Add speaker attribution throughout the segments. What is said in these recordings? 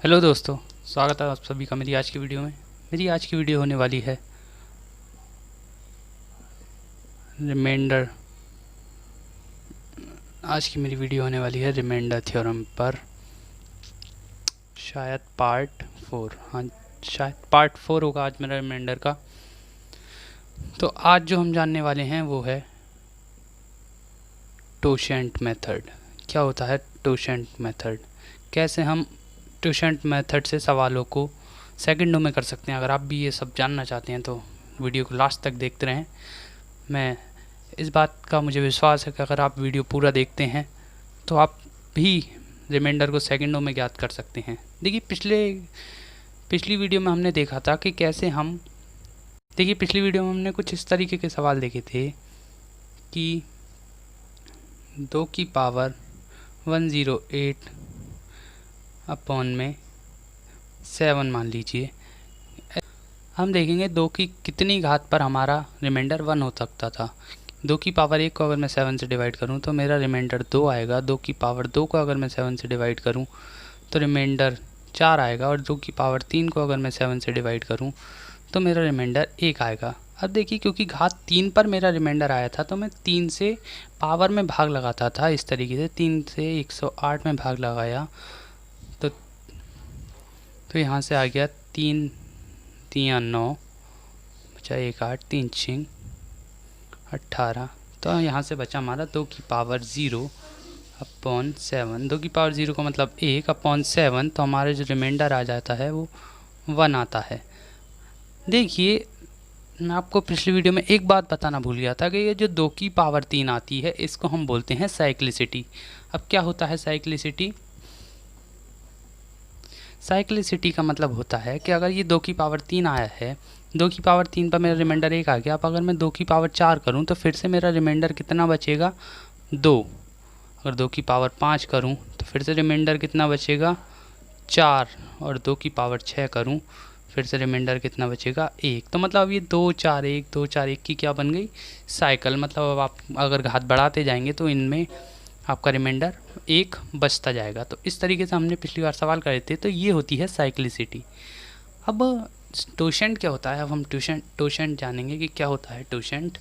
Speaker 1: Hello दोस्तों, स्वागत है आप सभी का मेरी आज की वीडियो में। मेरी आज की वीडियो होने वाली है रिमाइंडर। आज की मेरी वीडियो होने वाली है रिमाइंडर थ्योरम पर, शायद पार्ट 4। हाँ, शायद पार्ट 4 होगा आज मेरा रिमाइंडर का। तो आज जो हम जानने वाले हैं वो है टोशेंट मेथड। क्या होता है टोशेंट मेथड, कैसे हम टोशेंट मेथड से सवालों को सेकंडों में कर सकते हैं। अगर आप भी ये सब जानना चाहते हैं तो वीडियो को लास्ट तक देखते रहें। मैं इस बात का मुझे विश्वास है कि अगर आप वीडियो पूरा देखते हैं तो आप भी रिमाइंडर को सेकंडों में ज्ञात कर सकते हैं। देखिए पिछली वीडियो में हमने देखा था कि कैसे हम पिछली वीडियो में हमने कुछ इस तरीके के सवाल देखे थे कि 2 की पावर 108 अपॉन में 7 मान लीजिए। हम देखेंगे 2 की कितनी घात पर हमारा रिमाइंडर 1 हो सकता था। 2 की पावर 1 को अगर मैं 7 से डिवाइड करूं तो मेरा रिमाइंडर 2 आएगा। 2 की पावर 2 को अगर मैं 7 से डिवाइड करूं तो रिमाइंडर 4 आएगा। और 2 की पावर 3 को अगर मैं 7 से डिवाइड करूं तो मेरा रिमाइंडर 1 आएगा। अब देखिए, क्योंकि घात 3 पर मेरा रिमाइंडर आया था तो मैं 3 से पावर में भाग लगाता था। इस तरीके से 3 से 108 में भाग लगाया तो यहाँ से आ गया 3 3 9 बचा 1 8 3 6 18। तो यहाँ से बचा हमारा 2 की पावर 0 अपॉन 7। 2 की पावर 0 का मतलब 1 अपॉन 7, तो हमारा जो रिमाइंडर आ जाता है वो 1 आता है। देखिए, मैं आपको पिछली वीडियो में एक बात बताना भूल गया था कि ये जो 2 की पावर 3 आती है इसको हम बोलते हैं साइक्लिसिटी। अब क्या होता है साइक्लिसिटी? साइक्लिसिटी का मतलब होता है कि अगर ये 2 की पावर 3 आया है, 2 की पावर 3 पर मेरा रिमाइंडर 1 आ गया। अब अगर मैं 2 की पावर 4 करूँ तो फिर से मेरा रिमाइंडर कितना बचेगा? 2। अगर 2 की पावर 5 करूँ तो फिर से रिमाइंडर कितना बचेगा? 4। और 2 की पावर 6 करूँ फिर से रिमाइंडर कितना बचेगा? 1। तो मतलब अब ये 2 4 1 2 4 1 की क्या बन गई? साइकिल। मतलब अब आप अगर घात बढ़ाते जाएंगे तो इनमें आपका रिमाइंडर 1 बचता जाएगा। तो इस तरीके से हमने पिछली बार सवाल करे थे। तो ये होती है साइक्लिसिटी। अब टोशेंट क्या होता है? अब हम टोशेंट जानेंगे कि क्या होता है टोशेंट।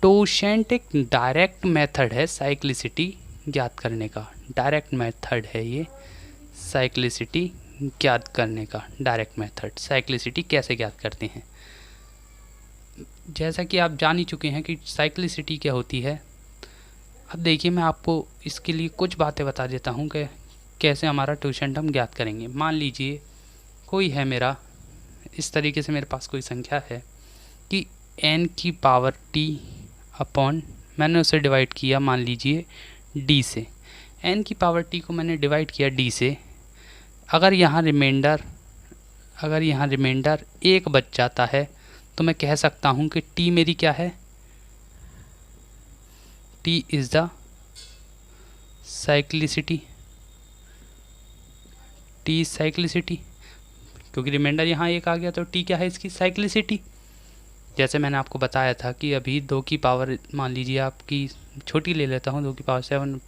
Speaker 1: टोशेंट एक डायरेक्ट मेथड है साइक्लिसिटी ज्ञात करने का। डायरेक्ट मेथड है ये साइक्लिसिटी ज्ञात करने का। डायरेक्ट मेथड साइक्लिसिटी कैसे ज्ञात करते हैं? जैसा कि आप जान ही चुके हैं कि साइक्लिसिटी क्या होती है। अब देखिए, मैं आपको इसके लिए कुछ बातें बता देता हूँ कि कैसे हमारा टोशेंट हम ज्ञात करेंगे। मान लीजिए कोई है मेरा, इस तरीके से मेरे पास कोई संख्या है कि n की पावर t अपॉन, मैंने उसे डिवाइड किया मान लीजिए d से। n की पावर t को मैंने डिवाइड किया d से। अगर यहाँ रिमाइंडर 1 बच जाता है तो मैं कह सकता हूँ कि t मेरी क्या है? t is the cyclicity. t cyclicity, क्योंकि रिमाइंडर यहाँ 1 आ गया तो t क्या है? इसकी साइक्लिसिटी। जैसे मैंने आपको बताया था कि अभी 2 की पावर, मान लीजिए आपकी छोटी ले लेता हूँ, 2 की पावर 7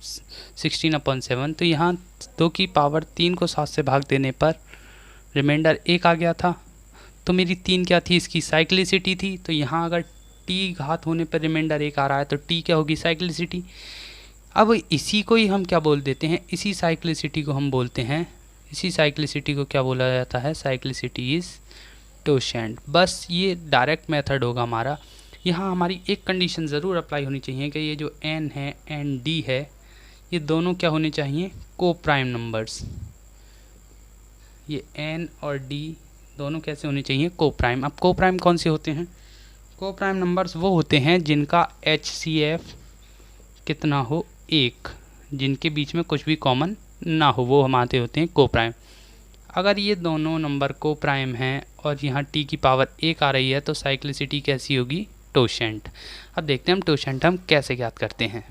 Speaker 1: 16 अपॉन 7। तो यहाँ 2 की पावर 3 को 7 से भाग देने पर रिमाइंडर 1 आ गया था। तो मेरी 3 क्या थी? इसकी साइक्लिसिटी थी। तो यहाँ अगर t घात होने पर रिमाइंडर 1 आ रहा है तो t क्या होगी? साइक्लिसिटी। अब इसी को ही हम क्या बोल देते हैं? इसी साइक्लिसिटी को क्या बोला जाता है? Cyclicity is totient. बस ये डायरेक्ट मेथड होगा हमारा। यहाँ हमारी एक कंडीशन ज़रूर अप्लाई होनी चाहिए कि ये जो n है एंड d है, ये दोनों क्या होने चाहिए? को प्राइम नंबर्स। ये n और d दोनों कैसे होने चाहिए? को प्राइम। अब को प्राइम कौन से होते हैं? को प्राइम नंबर्स वो होते हैं जिनका HCF कितना हो? 1, जिनके बीच में कुछ भी कॉमन ना हो, वो हमारे होते हैं को प्राइम। अगर ये दोनों नंबर को प्राइम हैं और यहाँ t की पावर 1 आ रही है तो साइक्लिसिटी कैसी होगी? टोशेंट। अब देखते हैं हम टोशेंट हम कैसे ज्ञात करते हैं।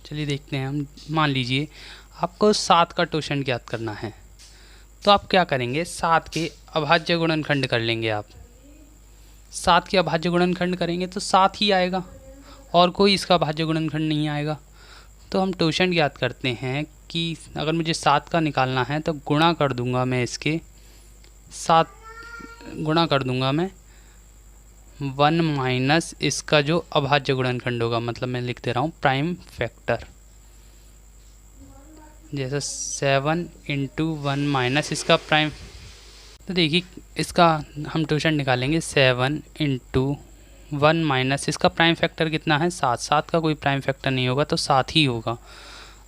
Speaker 1: चलिए देखते हैं हम। मान लीजिए आपको 7 का टोशेंट ज्ञात करना है तो आप क्या करेंगे? 7 के अभाज्य गुणनखंड कर लेंगे। आप 7 के अभाज्य गुणनखंड करेंगे तो 7 ही आएगा और कोई इसका अभाज्य गुणनखंड नहीं आएगा। तो हम टोशेंट याद करते हैं कि अगर मुझे 7 का निकालना है तो गुणा कर दूंगा मैं इसके 7 गुणा कर दूंगा मैं 1 माइनस इसका जो अभाज्य गुणनखंड होगा, मतलब मैं लिख दे रहा हूँ प्राइम फैक्टर, जैसे 7 इंटू 1 माइनस इसका प्राइम। तो देखिए इसका हम टोशेंट निकालेंगे 7 इंटू 1 माइनस इसका प्राइम फैक्टर कितना है 7। 7 का कोई प्राइम फैक्टर नहीं होगा तो 7 ही होगा।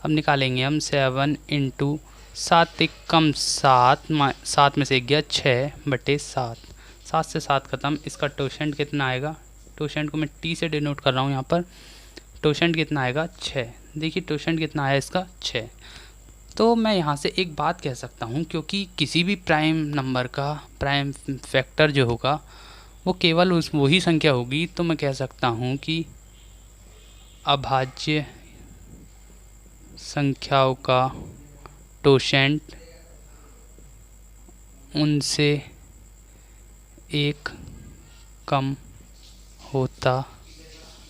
Speaker 1: अब निकालेंगे हम 7 इंटू 7 एक कम 7 में से एक गया 6/7, 7 से 7 ख़त्म। इसका टोशेंट कितना आएगा, टोशेंट को मैं टी से डिनोट कर रहा हूँ यहाँ पर, टोशेंट कितना आएगा 6। देखिए टोशेंट कितना आया इसका 6। तो मैं यहाँ से एक बात कह सकता हूँ, क्योंकि किसी भी प्राइम नंबर का प्राइम फैक्टर जो होगा वो केवल वही संख्या होगी, तो मैं कह सकता हूँ कि अभाज्य संख्याओं का टोशेंट उनसे एक कम होता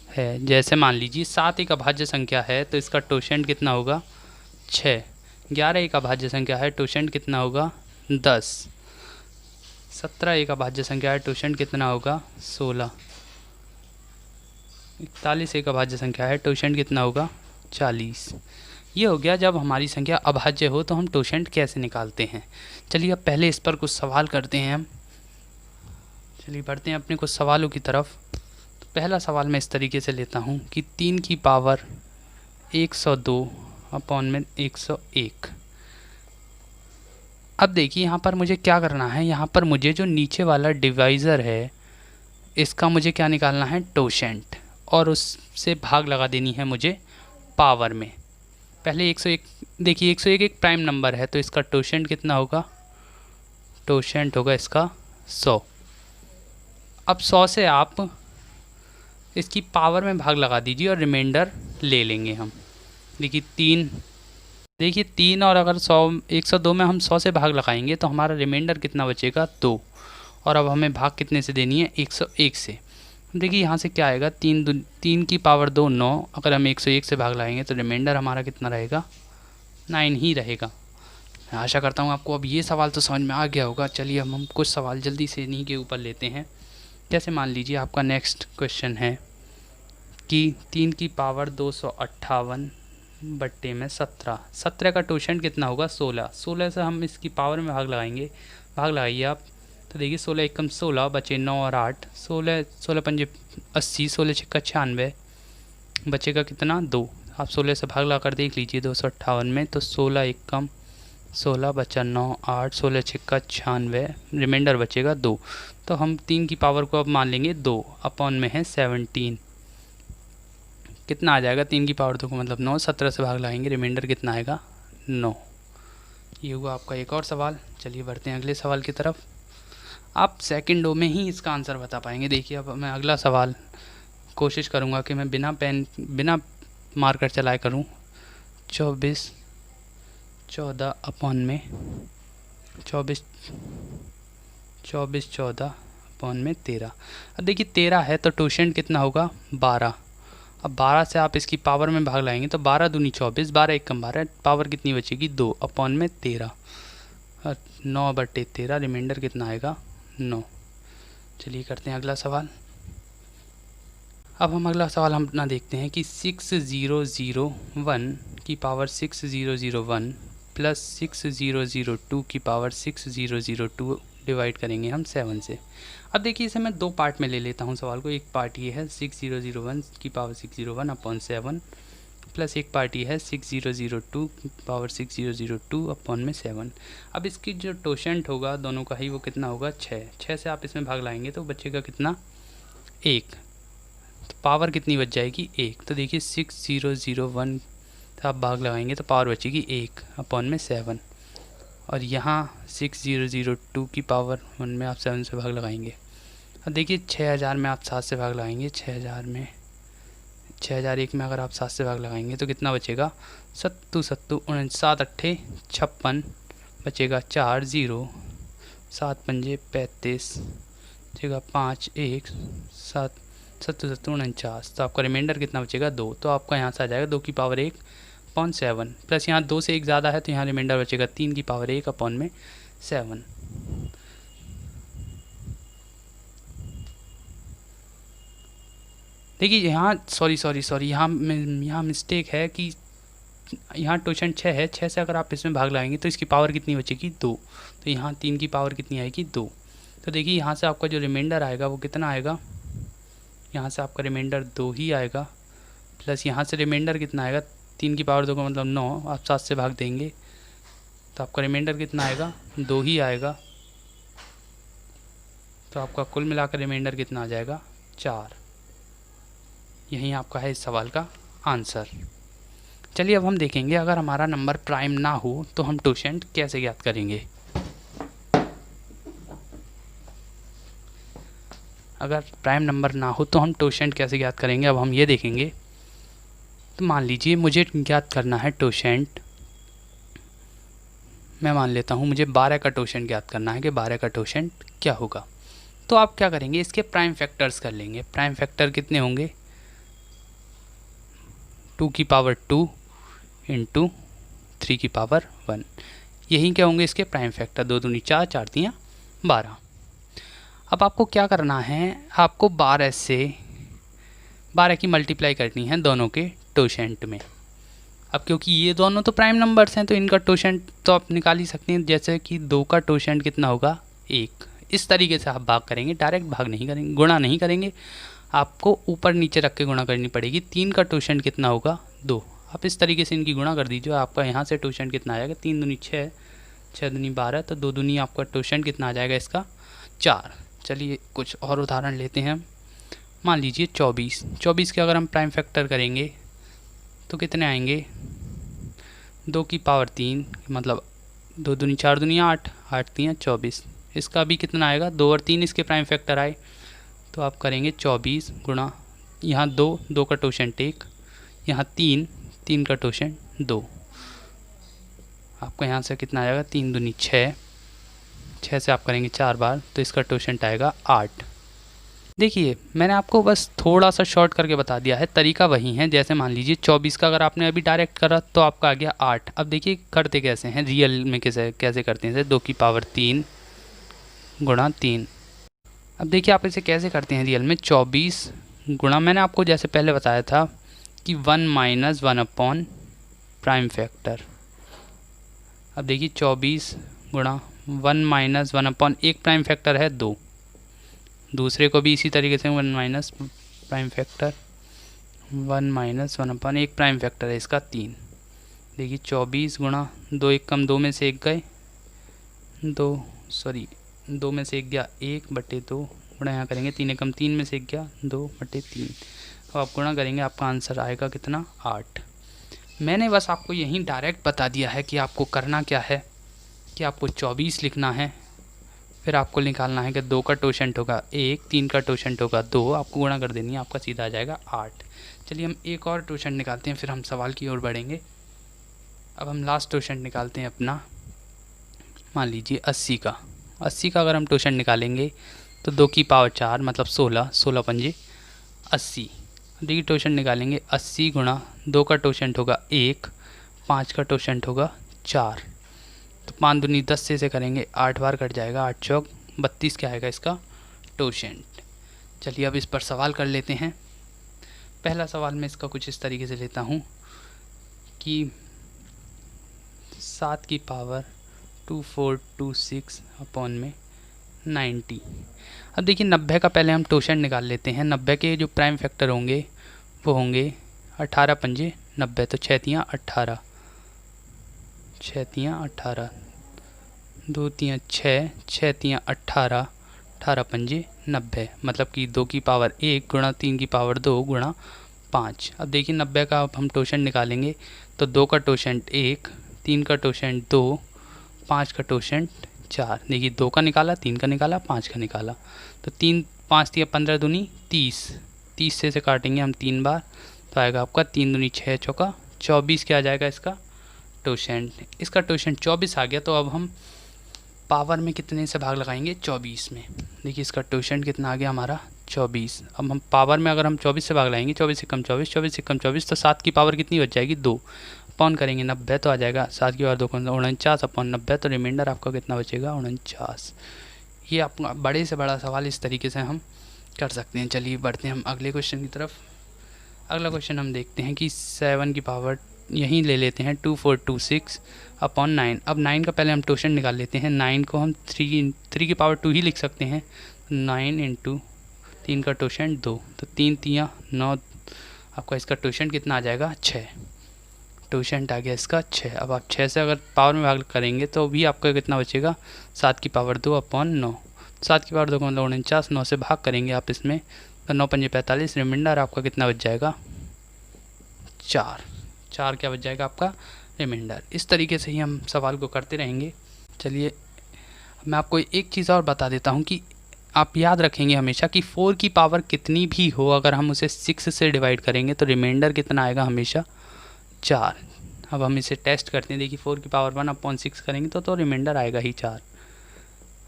Speaker 1: है। जैसे मान लीजिए 7 एक अभाज्य संख्या है तो इसका टोशेंट कितना होगा 6। 11 एक अभाज्य संख्या है, टोशेंट कितना होगा 10। 17 एक अभाज्य संख्या है, टोशेंट कितना होगा 16। 41 एक अभाज्य संख्या है, टोशेंट कितना होगा 40। ये हो गया जब हमारी संख्या अभाज्य हो तो हम टोशेंट कैसे निकालते हैं। चलिए अब पहले इस पर कुछ सवाल करते हैं हम। चलिए बढ़ते हैं अपने कुछ सवालों की तरफ। तो पहला सवाल मैं इस तरीके से लेता हूँ कि 3 की पावर 102 अपॉन में 101। अब देखिए यहाँ पर मुझे क्या करना है, यहाँ पर मुझे जो नीचे वाला डिवाइज़र है इसका मुझे क्या निकालना है टोशेंट, और उससे भाग लगा देनी है मुझे पावर में। पहले 101, देखिए 101 एक प्राइम नंबर है तो इसका टोशेंट कितना होगा, टोशेंट होगा इसका 100। अब 100 से आप इसकी पावर में भाग लगा दीजिए और रिमाइंडर ले लेंगे हम। देखिए 3 और अगर 102 में हम 100 से भाग लगाएंगे तो हमारा रिमाइंडर कितना बचेगा 2, और अब हमें भाग कितने से देनी है 101 से। देखिए यहाँ से क्या आएगा 3 की पावर 2 9, अगर हम 101 से भाग लगाएंगे तो रिमाइंडर हमारा कितना रहेगा 9 ही रहेगा। मैं आशा करता हूँ आपको अब ये सवाल तो समझ में आ गया होगा। चलिए अब हम कुछ सवाल जल्दी से इन्हीं के ऊपर लेते हैं। जैसे मान लीजिए आपका नेक्स्ट क्वेश्चन है कि 3 की पावर 258 बट्टे में 17। 17 का टोशेंट कितना होगा 16। 16 से हम इसकी पावर में भाग लगाएंगे, भाग लगाइए आप। तो देखिए 16 एकम 16 बचे 9 और 8, 16 पंजे 80, 16 छक्का 96, बचेगा कितना 2। आप 16 से भाग लगा कर देख लीजिए 258 में, तो 16 एकम 16 बचा 9 8, 16 छक्का 96, रिमाइंडर बचेगा 2। तो हम 3 की पावर को अब मान लेंगे 2 अपॉन में है 17, कितना आ जाएगा 3 की पावर 2 को मतलब 9। 17 से भाग लगाएंगे, रिमाइंडर कितना आएगा 9। ये हुआ आपका एक और सवाल। चलिए बढ़ते हैं अगले सवाल की तरफ। आप सेकंडों में ही इसका आंसर बता पाएंगे। देखिए अब मैं अगला सवाल कोशिश करूँगा कि मैं बिना मार्कर चलाए करूँ। 24 14 अपॉन में 24 14 अपॉन में 13। अब देखिए 13 है तो टोशेंट कितना होगा 12। अब 12 से आप इसकी पावर में भाग लाएंगे तो 12 दूनी 24, 12 एकम 12, पावर कितनी बचेगी 2 अपॉन में 13, 9 बटे 13, रिमाइंडर कितना आएगा 9। चलिए करते हैं अगला सवाल। अब हम अगला सवाल हम अपना देखते हैं कि 6001 की पावर 6001 प्लस 6002 की पावर 6002 डिवाइड करेंगे हम 7 से। अब देखिए इसे मैं दो पार्ट में ले लेता हूँ सवाल को। एक पार्ट ये है 6001 की पावर 601 अपॉन 7, प्लस एक पार्ट ये है 6002 की पावर 6002 अपॉन में 7। अब इसकी जो टोशेंट होगा दोनों का ही वो कितना होगा 6 से आप इसमें भाग लाएंगे तो बचेगा कितना 1, तो पावर कितनी बच जाएगी 1। तो देखिए 6001 से आप भाग लगाएंगे तो पावर बचेगी 1 अपॉन में 7, और यहाँ 6002 की पावर 1 में आप 7 से भाग लगाएंगे। अब देखिए 6000 में आप 7 से भाग लगाएंगे, 6001 में अगर आप 7 से भाग लगाएंगे तो कितना बचेगा 7 अट्ठे 56, बचेगा 4 0, 7 पंजे 35, बचेगा 5 1, 7 सत्तर सत्तर 49, तो आपका रिमाइंडर कितना बचेगा 2। तो आपका यहाँ से आ जाएगा 2 की पावर 1 अपॉन 7 प्लस यहाँ 2 से 1 ज़्यादा है तो यहाँ रिमाइंडर बचेगा 3 की पावर 1 अपॉन में 7। देखिए यहाँ सॉरी यहाँ मिस्टेक है कि यहाँ टोशन 6 है, 6 से अगर आप इसमें भाग लगाएंगे तो इसकी पावर कितनी बचेगी 2। तो यहाँ 3 की पावर कितनी आएगी 2। तो देखिए यहाँ से आपका जो रिमाइंडर आएगा वो कितना आएगा, यहाँ से आपका रिमाइंडर 2 ही आएगा, प्लस यहाँ से रिमाइंडर कितना आएगा 3 की पावर 2 का मतलब 9, आप 7 से भाग देंगे तो आपका रिमाइंडर कितना आएगा 2 ही आएगा। तो आपका कुल मिलाकर रिमाइंडर कितना आ जाएगा 4। यही आपका है इस सवाल का आंसर। चलिए अब हम देखेंगे अगर हमारा नंबर प्राइम ना हो तो हम टोशेंट कैसे ज्ञात करेंगे। अगर प्राइम नंबर ना हो तो हम टोशेंट कैसे ज्ञात करेंगे, अब हम ये देखेंगे। तो मान लीजिए मुझे ज्ञात करना है टोशेंट, मैं मान लेता हूँ मुझे 12 का टोशेंट ज्ञात करना है कि 12 का टोशेंट क्या होगा। तो आप क्या करेंगे, इसके प्राइम फैक्टर्स कर लेंगे। प्राइम फैक्टर कितने होंगे, 2 की पावर 2 इंटू 3 की पावर 1, यही क्या होंगे इसके प्राइम फैक्टर। 2 दूनी 4, 4 तियाँ 12। अब आपको क्या करना है, आपको 12 से 12 की मल्टीप्लाई करनी है दोनों के टोशेंट में। अब क्योंकि ये दोनों तो प्राइम नंबर्स हैं तो इनका टोशेंट तो आप निकाल ही सकते हैं। जैसे कि 2 का टोशेंट कितना होगा 1, इस तरीके से आप भाग करेंगे, डायरेक्ट भाग नहीं करेंगे, गुणा नहीं करेंगे, आपको ऊपर नीचे रख के गुणा करनी पड़ेगी। 3 का टोशेंट कितना होगा 2, आप इस तरीके से इनकी गुणा कर दीजिए, आपका यहाँ से टोशेंट कितना आ जाएगा 3 दूनी 6, 6 दूनी 12, तो 2 दूनी आपका टोशेंट कितना आ जाएगा इसका 4। चलिए कुछ और उदाहरण लेते हैं। मान लीजिए 24 के अगर हम प्राइम फैक्टर करेंगे तो कितने आएंगे, 2 की पावर 3 मतलब 2 दूनी 4 दूनी 8, 8 तियाँ 24, इसका भी कितना आएगा 2 और 3 इसके प्राइम फैक्टर आए। तो आप करेंगे 24 गुणा यहाँ 2 का टोशेंट 1, यहाँ 3 का टोशेंट 2, आपका यहाँ से कितना आएगा 3 दूनी 6, 6 से आप करेंगे 4 बार तो इसका टोशेंट आएगा 8। देखिए मैंने आपको बस थोड़ा सा शॉर्ट करके बता दिया है, तरीका वही है। जैसे मान लीजिए 24 का अगर आपने अभी डायरेक्ट करा तो आपका आ गया 8। अब देखिए करते कैसे हैं रियल में, कैसे करते हैं, 2 की पावर 3 गुणा 3। अब देखिए आप इसे कैसे करते हैं रियल में, 24 गुणा मैंने आपको जैसे पहले बताया था कि 1 माइनस 1 अपॉन प्राइम फैक्टर। अब देखिए 24 गुणा 1 माइनस 1 अपॉन एक प्राइम फैक्टर है 2, दूसरे को भी इसी तरीके से 1 minus prime factor, 1 minus 1 upon एक प्राइम फैक्टर है इसका 3। देखिए 24 गुणा 2 एक कम 2 में से 1 गए 2 में से 1 गया 1/2 गुणा यहाँ करेंगे 3 एकम 3 में से 1 गया 2/3। अब आप गुणा करेंगे आपका आंसर आएगा कितना 8। मैंने बस आपको यहीं डायरेक्ट बता दिया है कि आपको करना क्या है, कि आपको 24 लिखना है, फिर आपको निकालना है कि 2 का टोशेंट होगा 1, 3 का टोशेंट होगा 2, आपको गुणा कर देनी है, आपका सीधा आ जाएगा 8। चलिए हम एक और टोशेंट निकालते हैं फिर हम सवाल की ओर बढ़ेंगे। अब हम लास्ट टोशेंट निकालते हैं अपना, मान लीजिए 80 का अगर हम टोशेंट निकालेंगे तो 2 की पावर 4 मतलब 16, 16 पंजे 80। देखिए टोशेंट निकालेंगे 80 गुणा 2 का टोशेंट होगा 1, 5 का टोशेंट होगा 4, तो 5 दूनी 10 से करेंगे 8 बार कट जाएगा, 8 चौक 32 क्या आएगा इसका टोशेंट। चलिए अब इस पर सवाल कर लेते हैं। पहला सवाल मैं इसका कुछ इस तरीके से लेता हूँ कि 7 की पावर 2426 अपॉन में 90। अब देखिए 90 का पहले हम टोशेंट निकाल लेते हैं। 90 के जो प्राइम फैक्टर होंगे वो होंगे 18 पंजे 90, तो 6 तियाँ 18, 6 तियाँ 18, 2 तियाँ 6, 6 तियाँ 18, 18 पंजे 90 मतलब कि 2 की पावर 1 गुणा 3 की पावर 2 गुणा 5। अब देखिए 90 का अब हम टोशेंट निकालेंगे तो 2 का टोशेंट 1, 3 का टोशेंट 2, 5 का टोशेंट 4। देखिए 2 का निकाला, 3 का निकाला, 5 का निकाला, तो 3 5 तिया 15 दूनी 30, 30 से काटेंगे हम 3 बार तो आएगा आपका 3 दूनी 6 चौका 24 क्या आ जाएगा इसका टोशेंट। इसका टोशेंट 24 आ गया। तो अब हम पावर में कितने से भाग लगाएंगे 24 में। देखिए इसका टोशेंट कितना आ गया हमारा 24। अब हम पावर में अगर हम 24 से भाग लाएंगे, 24 से कम 24, 24 से कम 24, तो 7 की पावर कितनी बच जाएगी 2। अपॉन करेंगे 90 तो आ जाएगा 7 की पावर 2 49 अपॉन 90, तो रिमाइंडर आपका कितना बचेगा 49। ये आपका बड़े से बड़ा सवाल इस तरीके से हम कर सकते हैं। चलिए बढ़ते हैं हम अगले क्वेश्चन की तरफ। अगला क्वेश्चन हम देखते हैं कि 7 की पावर यहीं ले लेते हैं 2426 अपॉन 9। अब 9 का पहले हम टोशन निकाल लेते हैं। 9 को हम 3 की पावर 2 ही लिख सकते हैं। 9 इंटू 3 का टोशन 2, तो 3 तियाँ 9, आपका इसका टोशन कितना आ जाएगा 6। टोशन आ गया इसका 6। अब आप 6 से अगर पावर में भाग करेंगे तो भी आपका कितना बचेगा 7 की पावर 2 अपॉन 9। 7 की पावर 2 का मतलब 49, 9 से भाग करेंगे आप इसमें तो 9 पंजे 45, रिमाइंडर आपका कितना बच जाएगा 4 क्या बच जाएगा आपका रिमाइंडर। इस तरीके से ही हम सवाल को करते रहेंगे। चलिए मैं आपको एक चीज़ और बता देता हूँ कि आप याद रखेंगे हमेशा कि 4 की पावर कितनी भी हो, अगर हम उसे 6 से डिवाइड करेंगे तो रिमाइंडर कितना आएगा हमेशा 4। अब हम इसे टेस्ट करते हैं। देखिए 4 की पावर 1 अपॉन 6 करेंगे तो रिमाइंडर आएगा ही 4।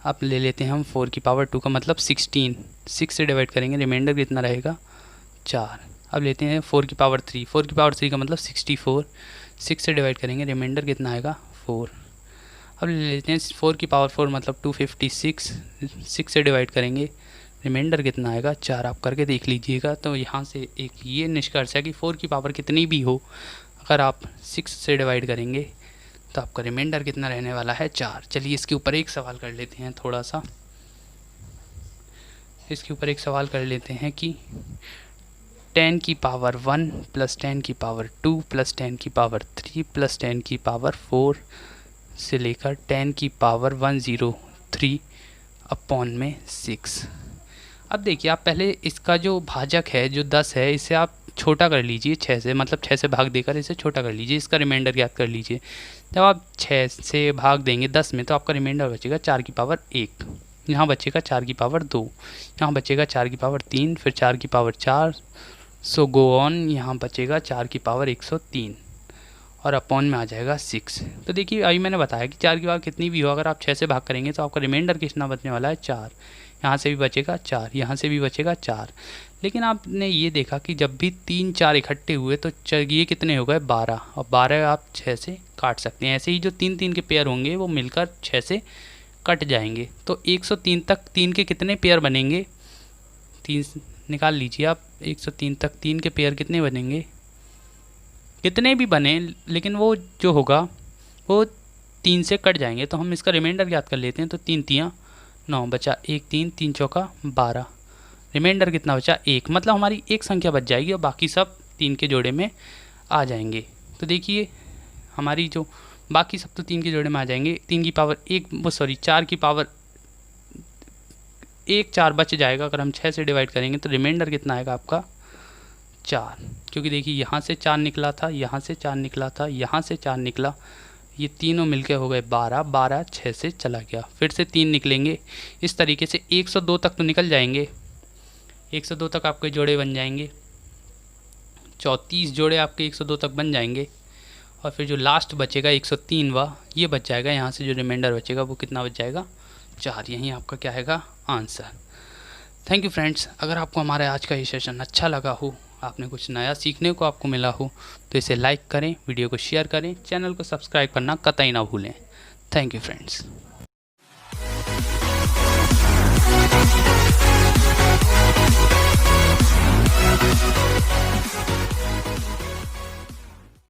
Speaker 1: अब ले लेते हैं हम 4 की पावर 2 का मतलब 16, 6 से डिवाइड करेंगे रिमाइंडर कितना रहेगा 4। अब लेते हैं 4 की पावर 3, 4 की पावर 3 का मतलब 64, 6 से डिवाइड करेंगे रिमाइंडर कितना आएगा 4। अब ले लेते हैं 4 की पावर 4 मतलब 256, 6 से डिवाइड करेंगे रिमाइंडर कितना आएगा 4। आप करके देख लीजिएगा। तो यहाँ से एक ये निष्कर्ष है कि 4 की पावर कितनी भी हो, अगर आप 6 से डिवाइड करेंगे तो आपका रिमाइंडर कितना रहने वाला है 4। चलिए इसके ऊपर एक सवाल कर लेते हैं। थोड़ा सा इसके ऊपर एक सवाल कर लेते हैं कि 10 की पावर 1 प्लस 10 की पावर 2 प्लस 10 की पावर 3 प्लस 10 की पावर 4 से लेकर 10 की पावर 103 अपॉन में 6। अब देखिए आप पहले इसका जो भाजक है जो 10 है इसे आप छोटा कर लीजिए 6 से, मतलब 6 से भाग देकर इसे छोटा कर लीजिए, इसका रिमाइंडर याद कर लीजिए। जब आप 6 से भाग देंगे 10 में तो आपका रिमाइंडर बचेगा 4 की पावर 1, यहाँ बचेगा 4 की पावर 2, यहाँ बचेगा 4 की पावर 3, फिर 4 की पावर 4, सो गो ऑन, यहाँ बचेगा 4 की पावर 103 और अपॉन में आ जाएगा 6। तो देखिए अभी मैंने बताया कि 4 की पावर कितनी भी हो, अगर आप 6 से भाग करेंगे तो आपका रिमाइंडर कितना बचने वाला है 4। यहाँ से भी बचेगा 4, यहाँ से भी बचेगा 4। लेकिन आपने ये देखा कि जब भी 3 4 इकट्ठे हुए तो ये कितने हो गए 12, और 12 आप 6 से काट सकते हैं। ऐसे ही जो 3 3 के पेयर होंगे वो मिलकर 6 से कट जाएंगे। तो 103 तक 3 के कितने पेयर बनेंगे, 3 निकाल लीजिए आप। 103 तक 3 के पेयर कितने बनेंगे, कितने भी बने लेकिन वो जो होगा वो 3 से कट जाएंगे। तो हम इसका रिमाइंडर याद कर लेते हैं। तो 3 तियाँ 9 बचा 1 3, 3 चौका 12, रिमाइंडर कितना बचा 1, मतलब हमारी एक संख्या बच जाएगी और बाकी सब 3 के जोड़े में आ जाएंगे। तो देखिए हमारी जो बाकी सब तो 3 के जोड़े में आ जाएंगे। 3 की पावर 4 की पावर 1 4 बच जाएगा। अगर हम 6 से डिवाइड करेंगे तो रिमाइंडर कितना आएगा आपका 4, क्योंकि देखिए यहाँ से 4 निकला था, यहाँ से 4 निकला था, यहाँ से 4 निकला, ये तीनों मिलके हो गए 12, 12 6 से चला गया, फिर से 3 निकलेंगे। इस तरीके से 102 तक तो निकल जाएंगे, 102 तक आपके जोड़े बन जाएंगे, 34 जोड़े आपके 102 तक बन जाएंगे। और फिर जो लास्ट बचेगा 103वां ये बच जाएगा। यहाँ से जो रिमाइंडर बचेगा वो कितना बच जाएगा 4। यही आपका क्या हैगा आंसर। Thank you friends. अगर आपको हमारा आज का ये सेशन अच्छा लगा हो, आपने कुछ नया सीखने को आपको मिला हो तो इसे लाइक करें, वीडियो को शेयर करें, चैनल को सब्सक्राइब करना कतई ना भूलें। Thank you friends.